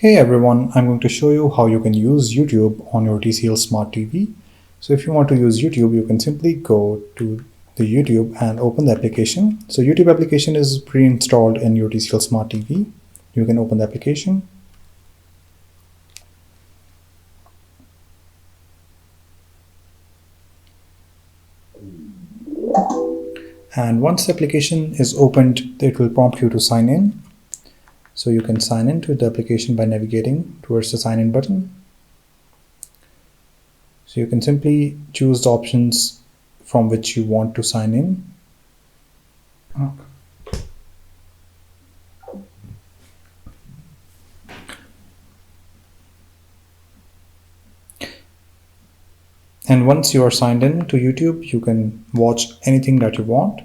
Hey everyone, I'm going to show you how you can use YouTube on your TCL Smart TV. So if you want to use YouTube, you can simply go to the YouTube and open the application. So YouTube application is pre-installed in your TCL Smart TV. You can open the application. And once the application is opened, it will prompt you to sign in. So you can sign into the application by navigating towards the sign in button. So you can simply choose the options from which you want to sign in. And once you are signed in to YouTube, you can watch anything that you want.